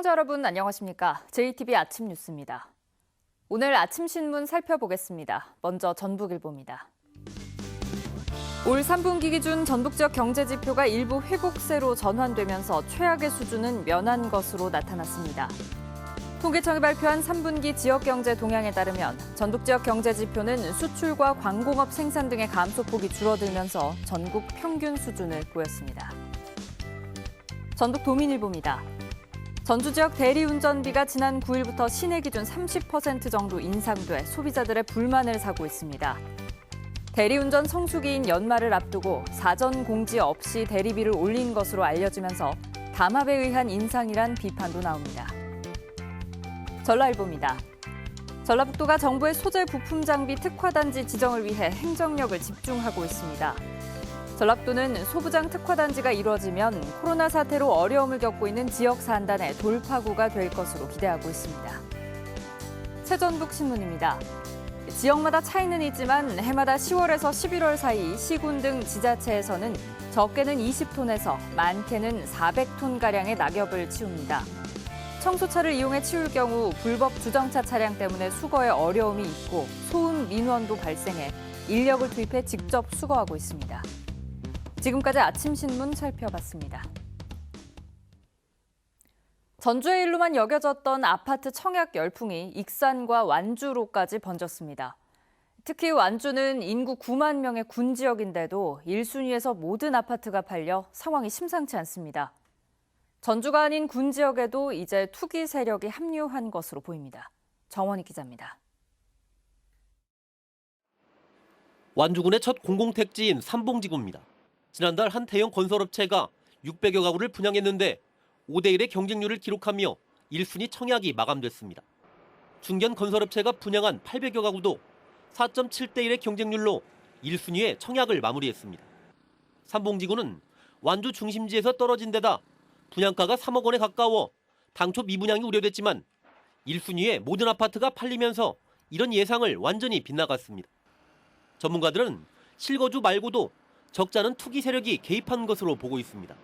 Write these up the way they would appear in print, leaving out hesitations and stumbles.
시청자 여러분 안녕하십니까? JTB 아침 뉴스입니다. 오늘 아침 신문 살펴보겠습니다. 먼저 전북일보입니다. 올 3분기 기준 전북 지역 경제 지표가 일부 회복세로 전환되면서 최악의 수준은 면한 것으로 나타났습니다. 통계청이 발표한 3분기 지역 경제 동향에 따르면 전북 지역 경제 지표는 수출과 광공업 생산 등의 감소폭이 줄어들면서 전국 평균 수준을 보였습니다. 전북 도민일보입니다. 전주 지역 대리운전비가 지난 9일부터 시내 기준 30% 정도 인상돼 소비자들의 불만을 사고 있습니다. 대리운전 성수기인 연말을 앞두고 사전 공지 없이 대리비를 올린 것으로 알려지면서 담합에 의한 인상이란 비판도 나옵니다. 전라일보입니다. 전라북도가 정부의 소재 부품 장비 특화단지 지정을 위해 행정력을 집중하고 있습니다. 전라북도는 소부장 특화단지가 이루어지면 코로나 사태로 어려움을 겪고 있는 지역 산단의 돌파구가 될 것으로 기대하고 있습니다. 새전북 신문입니다. 지역마다 차이는 있지만 해마다 10월에서 11월 사이 시군 등 지자체에서는 적게는 20톤에서 많게는 400톤가량의 낙엽을 치웁니다. 청소차를 이용해 치울 경우 불법 주정차 차량 때문에 수거에 어려움이 있고 소음 민원도 발생해 인력을 투입해 직접 수거하고 있습니다. 지금까지 아침 신문 살펴봤습니다. 전주의 일로만 여겨졌던 아파트 청약 열풍이 익산과 완주로까지 번졌습니다. 특히 완주는 인구 9만 명의 군 지역인데도 1순위에서 모든 아파트가 팔려 상황이 심상치 않습니다. 전주가 아닌 군 지역에도 이제 투기 세력이 합류한 것으로 보입니다. 정원희 기자입니다. 완주군의 첫 공공택지인 삼봉지구입니다. 지난달 한 대형 건설업체가 600여 가구를 분양했는데 5대1의 경쟁률을 기록하며 1순위 청약이 마감됐습니다. 중견 건설업체가 분양한 800여 가구도 4.7대1의 경쟁률로 1순위에 청약을 마무리했습니다. 삼봉지구는 완주 중심지에서 떨어진 데다 분양가가 3억 원에 가까워 당초 미분양이 우려됐지만 1순위에 모든 아파트가 팔리면서 이런 예상을 완전히 빗나갔습니다. 전문가들은 실거주 말고도 적지 않은 투기 세력이 개입한 것으로 보고 있습니다.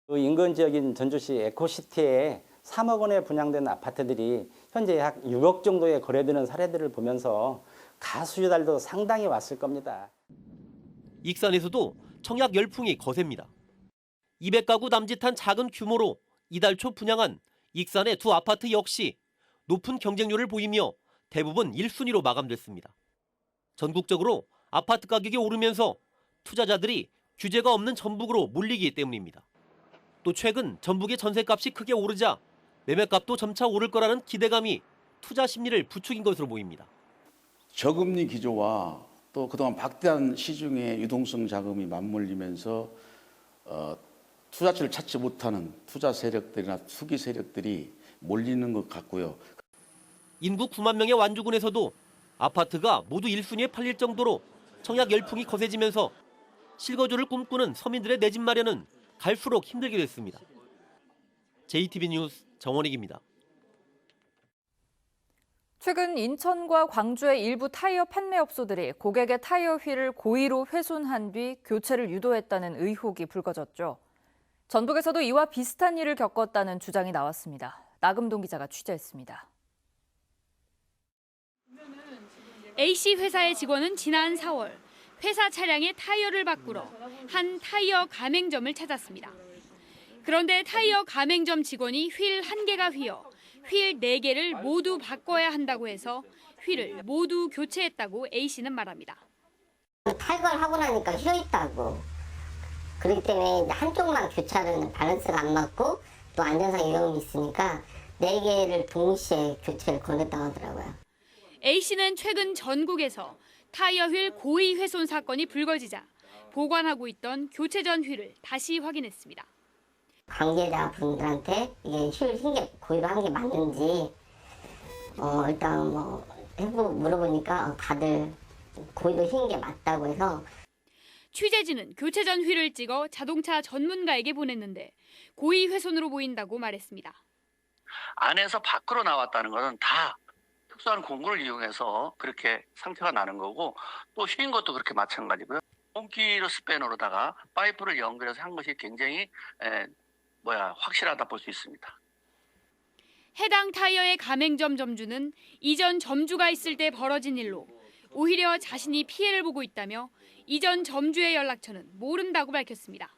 인근 지역인 전주시 에코시티에 3억 원에 분양된 아파트들이 현재 약 6억 정도에 거래되는 사례들을 보면서 가수유달도 상당히 왔을 겁니다. 익산에서도 청약 열풍이 거셉니다. 200가구 남짓한 작은 규모로 이달 초 분양한 익산의 두 아파트 역시 높은 경쟁률을 보이며 대부분 1순위로 마감됐습니다. 전국적으로 아파트 가격이 오르면서 투자자들이 규제가 없는 전북으로 몰리기 때문입니다. 또 최근 전북의 전셋값이 크게 오르자 매매값도 점차 오를 거라는 기대감이 투자 심리를 부추긴 것으로 보입니다. 저금리 기조와 또 그동안 박대한 시중의 유동성 자금이 맞물리면서 투자처를 찾지 못하는 투자 세력들이나 투기 세력들이 몰리는 것 같고요. 인구 9만 명의 완주군에서도 아파트가 모두 1순위에 팔릴 정도로 청약 열풍이 거세지면서 실거주를 꿈꾸는 서민들의 내 집 마련은 갈수록 힘들게 됐습니다. JTB 뉴스 정원익입니다. 최근 인천과 광주의 일부 타이어 판매업소들이 고객의 타이어 휠을 고의로 훼손한 뒤 교체를 유도했다는 의혹이 불거졌죠. 전북에서도 이와 비슷한 일을 겪었다는 주장이 나왔습니다. 나금동 기자가 취재했습니다. A씨 회사의 직원은 지난 4월 회사 차량의 타이어를 바꾸러 한 타이어 가맹점을 찾았습니다. 그런데 타이어 가맹점 직원이 휠 1개가 휘어 휠 4개를 모두 바꿔야 한다고 해서 휠을 모두 교체했다고 A씨는 말합니다. 탈거를 하고 나니까 휘어있다고. 그렇기 때문에 한쪽만 교체하는 밸런스가 안 맞고 또 안전상 위험이 있으니까 4개를 동시에 교체를 권했다고 하더라고요. A씨는 최근 전국에서 타이어 휠 고의 훼손 사건이 불거지자 보관하고 있던 교체 전 휠을 다시 확인했습니다. 관계자분들한테 이게 휠 흰게 고의로 한 게 맞는지 일단 물어보니까 다들 고의로 흰 게 맞다고 해서 취재진은 교체 전 휠을 찍어 자동차 전문가에게 보냈는데 고의 훼손으로 보인다고 말했습니다. 안에서 밖으로 나왔다는 것은 다 특수한 공구를 이용해서 그렇게 상처가 나는 거고 또 휘인 것도 그렇게 마찬가지고요. 홈키로 스패너로다가 파이프를 연결해서 한 것이 굉장히 확실하다 볼 수 있습니다. 해당 타이어의 가맹점 점주는 이전 점주가 있을 때 벌어진 일로 오히려 자신이 피해를 보고 있다며 이전 점주의 연락처는 모른다고 밝혔습니다.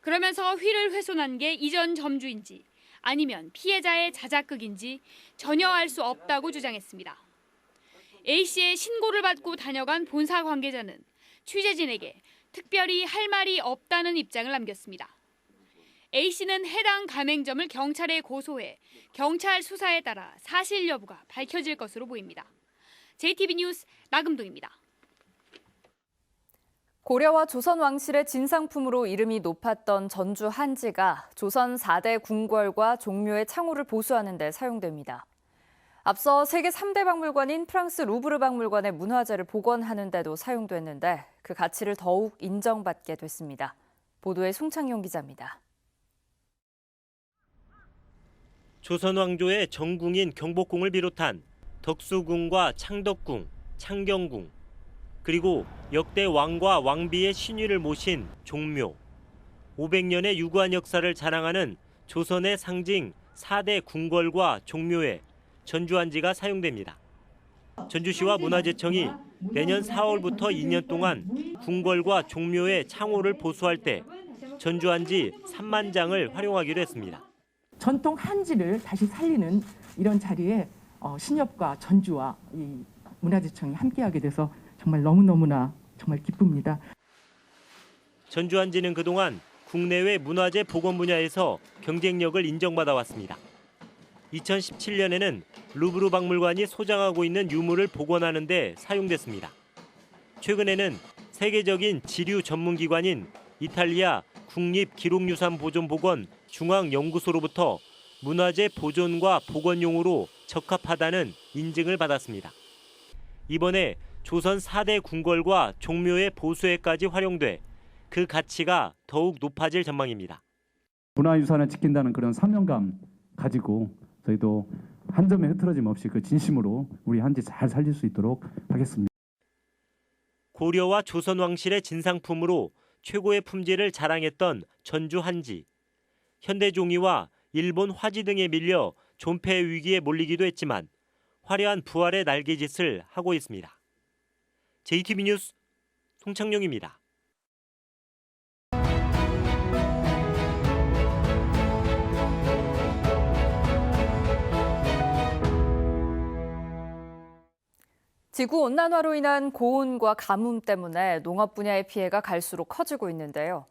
그러면서 휠을 훼손한 게 이전 점주인지 아니면 피해자의 자작극인지 전혀 알 수 없다고 주장했습니다. A씨의 신고를 받고 다녀간 본사 관계자는 취재진에게 특별히 할 말이 없다는 입장을 남겼습니다. A씨는 해당 가맹점을 경찰에 고소해 경찰 수사에 따라 사실 여부가 밝혀질 것으로 보입니다. JTB 뉴스 나금동입니다. 고려와 조선 왕실의 진상품으로 이름이 높았던 전주 한지가 조선 4대 궁궐과 종묘의 창호를 보수하는 데 사용됩니다. 앞서 세계 3대 박물관인 프랑스 루브르 박물관의 문화재를 복원하는 데도 사용됐는데 그 가치를 더욱 인정받게 됐습니다. 보도에 송창용 기자입니다. 조선 왕조의 정궁인 경복궁을 비롯한 덕수궁과 창덕궁, 창경궁, 그리고 역대 왕과 왕비의 신위를 모신 종묘, 500년의 유구한 역사를 자랑하는 조선의 상징 4대 궁궐과 종묘에 전주한지가 사용됩니다. 전주시와 문화재청이 내년 4월부터 2년 동안 궁궐과 종묘의 창호를 보수할 때 전주한지 3만 장을 활용하기로 했습니다. 전통 한지를 다시 살리는 이런 자리에 신협과 전주와 이 문화재청이 함께하게 돼서 정말 너무너무나 정말 기쁩니다. 전주한지는 그동안 국내외 문화재 복원 분야에서 경쟁력을 인정받아 왔습니다. 2017년에는 루브르 박물관이 소장하고 있는 유물을 복원하는 데 사용됐습니다. 최근에는 세계적인 지류 전문기관인 이탈리아 국립기록유산보존복원 중앙연구소로부터 문화재 보존과 복원용으로 적합하다는 인증을 받았습니다. 이번에 조선 4대 궁궐과 종묘의 보수에까지 활용돼 그 가치가 더욱 높아질 전망입니다. 문화유산을 지킨다는 그런 사명감 가지고 저희도 한 점의 흐트러짐 없이 그 진심으로 우리 한지 잘 살릴 수 있도록 하겠습니다. 고려와 조선 왕실의 진상품으로 최고의 품질을 자랑했던 전주 한지. 현대 종이와 일본 화지 등에 밀려 존폐 위기에 몰리기도 했지만 화려한 부활의 날개짓을 하고 있습니다. JTB 뉴스 송창용입니다. 지구온난화로 인한 고온과 가뭄 때문에 농업 분야의 피해가 갈수록 커지고 있는데요.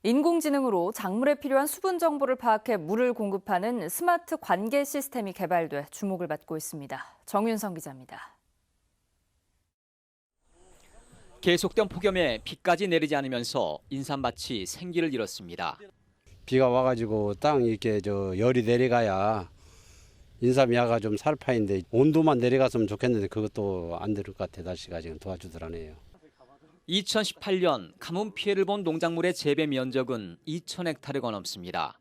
인공지능으로 작물에 필요한 수분 정보를 파악해 물을 공급하는 스마트 관계 시스템이 개발돼 주목을 받고 있습니다. 정윤성 기자입니다. 계속된 폭염에 비까지 내리지 않으면서 인삼밭이 생기를 잃었습니다. 비가 와가지고 땅 이렇게 열이 내려가야 인삼야가 좀 살파인데 온도만 내려갔으면 좋겠는데 그것도 안 될 것 같아. 날씨가 지금 도와주더라네요. 2018년 가뭄 피해를 본 농작물의 재배 면적은 2,000헥타르가 넘습니다.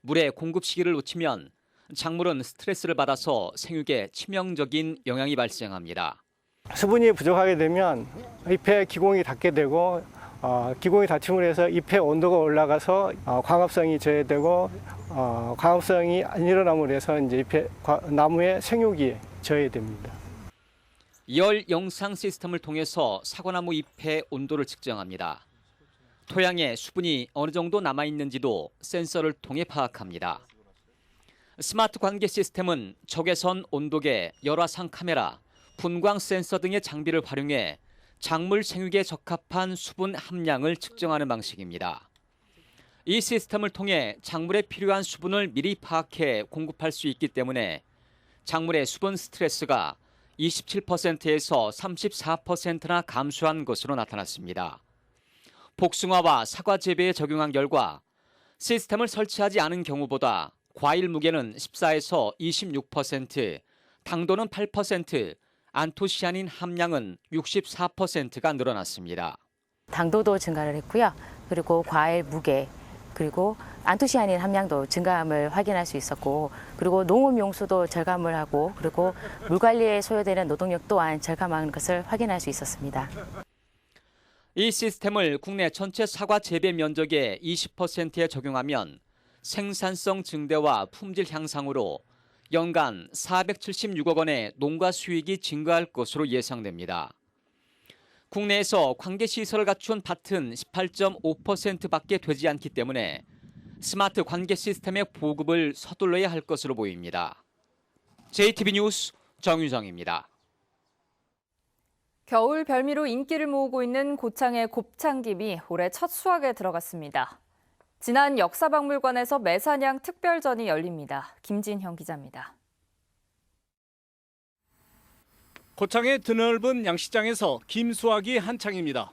물의 공급 시기를 놓치면 작물은 스트레스를 받아서 생육에 치명적인 영향이 발생합니다. 수분이 부족하게 되면 잎에 기공이 닿게 되고 기공이 닫힘으로 해서 잎의 온도가 올라가서 광합성이 저해되고 광합성이 안 일어남으로 해서 이제 잎의 나무의 생육이 저해됩니다. 열 영상 시스템을 통해서 사과나무 잎의 온도를 측정합니다. 토양에 수분이 어느 정도 남아 있는지도 센서를 통해 파악합니다. 스마트 관계 시스템은 적외선 온도계, 열화상 카메라, 분광 센서 등의 장비를 활용해 작물 생육에 적합한 수분 함량을 측정하는 방식입니다. 이 시스템을 통해 작물에 필요한 수분을 미리 파악해 공급할 수 있기 때문에 작물의 수분 스트레스가 27%에서 34%나 감소한 것으로 나타났습니다. 복숭아와 사과 재배에 적용한 결과 시스템을 설치하지 않은 경우보다 과일 무게는 14에서 26%, 당도는 8%, 안토시아닌 함량은 64%가 늘어났습니다. 당도도 증가를 했고요. 그리고 과일 무게, 그리고 안토시아닌 함량도 증가함을 확인할 수 있었고, 그리고 농업 용수도 절감을 하고, 그리고 물 관리에 소요되는 노동력 또한 절감한 것을 확인할 수 있었습니다. 이 시스템을 국내 전체 사과 재배 면적의 20%에 적용하면 생산성 증대와 품질 향상으로 연간 476억 원의 농가 수익이 증가할 것으로 예상됩니다. 국내에서 관계시설을 갖춘 밭은 18.5%밖에 되지 않기 때문에 스마트 관계 시스템의 보급을 서둘러야 할 것으로 보입니다. JTB 뉴스 정유정입니다. 겨울 별미로 인기를 모으고 있는 고창의 곱창김이 올해 첫 수확에 들어갔습니다. 지난 역사박물관에서 매사냥 특별전이 열립니다. 김진형 기자입니다. 고창의 드넓은 양식장에서 김 수확이 한창입니다.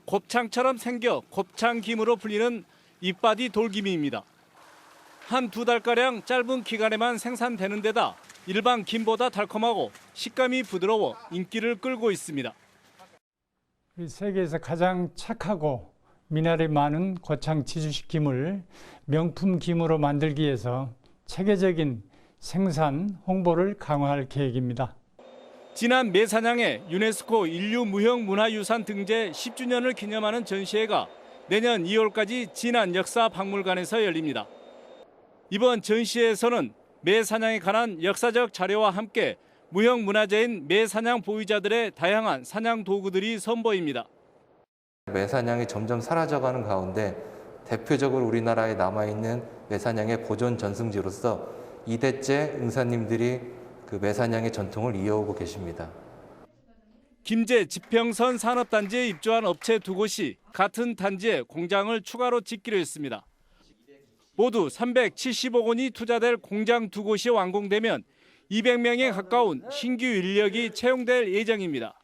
곱창처럼 생겨 곱창김으로 불리는 이빠디 돌김입니다. 한 두 달가량 짧은 기간에만 생산되는 데다 일반 김보다 달콤하고 식감이 부드러워 인기를 끌고 있습니다. 세계에서 가장 착하고 미네랄이 많은 고창 지주식 김을 명품 김으로 만들기 위해서 체계적인 생산, 홍보를 강화할 계획입니다. 지난 매사냥의 유네스코 인류무형문화유산 등재 10주년을 기념하는 전시회가 내년 2월까지 진안역사박물관에서 열립니다. 이번 전시회에서는 매사냥에 관한 역사적 자료와 함께 무형문화재인 매사냥 보유자들의 다양한 사냥 도구들이 선보입니다. 매사냥이 점점 사라져가는 가운데 대표적으로 우리나라에 남아있는 매사냥의 보존 전승지로서 2대째 응사님들이 그 매사냥의 전통을 이어오고 계십니다. 김제 지평선 산업단지에 입주한 업체 두 곳이 같은 단지에 공장을 추가로 짓기로 했습니다. 모두 370억 원이 투자될 공장 두 곳이 완공되면 200명에 가까운 신규 인력이 채용될 예정입니다.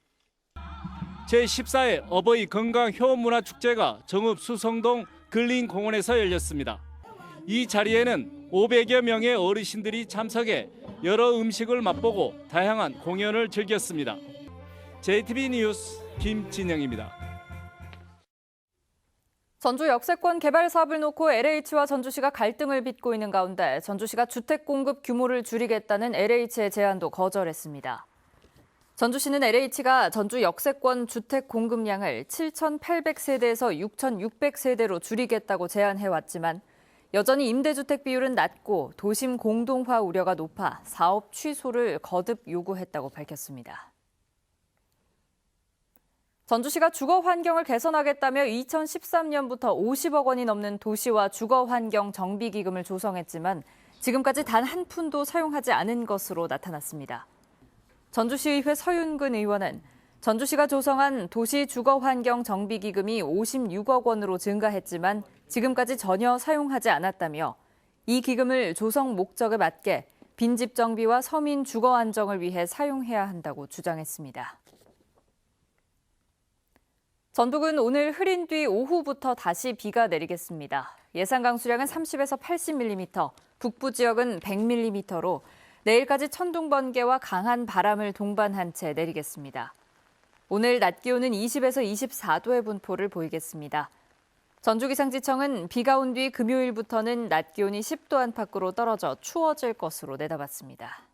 제14회 어버이 건강 효문화축제가 정읍 수성동 근린공원에서 열렸습니다. 이 자리에는 500여 명의 어르신들이 참석해 여러 음식을 맛보고 다양한 공연을 즐겼습니다. JTB 뉴스 김진영입니다. 전주 역세권 개발 사업을 놓고 LH와 전주시가 갈등을 빚고 있는 가운데 전주시가 주택 공급 규모를 줄이겠다는 LH의 제안도 거절했습니다. 전주시는 LH가 전주 역세권 주택 공급량을 7,800세대에서 6,600세대로 줄이겠다고 제안해왔지만 여전히 임대주택 비율은 낮고 도심 공동화 우려가 높아 사업 취소를 거듭 요구했다고 밝혔습니다. 전주시가 주거 환경을 개선하겠다며 2013년부터 50억 원이 넘는 도시와 주거 환경 정비 기금을 조성했지만 지금까지 단 한 푼도 사용하지 않은 것으로 나타났습니다. 전주시의회 서윤근 의원은 전주시가 조성한 도시 주거 환경 정비 기금이 56억 원으로 증가했지만 지금까지 전혀 사용하지 않았다며 이 기금을 조성 목적에 맞게 빈집 정비와 서민 주거 안정을 위해 사용해야 한다고 주장했습니다. 전북은 오늘 흐린 뒤 오후부터 다시 비가 내리겠습니다. 예상 강수량은 30에서 80mm, 북부 지역은 100mm로 내일까지 천둥 번개와 강한 바람을 동반한 채 내리겠습니다. 오늘 낮 기온은 20에서 24도의 분포를 보이겠습니다. 전주기상지청은 비가 온 뒤 금요일부터는 낮 기온이 10도 안팎으로 떨어져 추워질 것으로 내다봤습니다.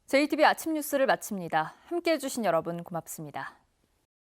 JTB 아침 뉴스를 마칩니다. 함께해 주신 여러분 고맙습니다.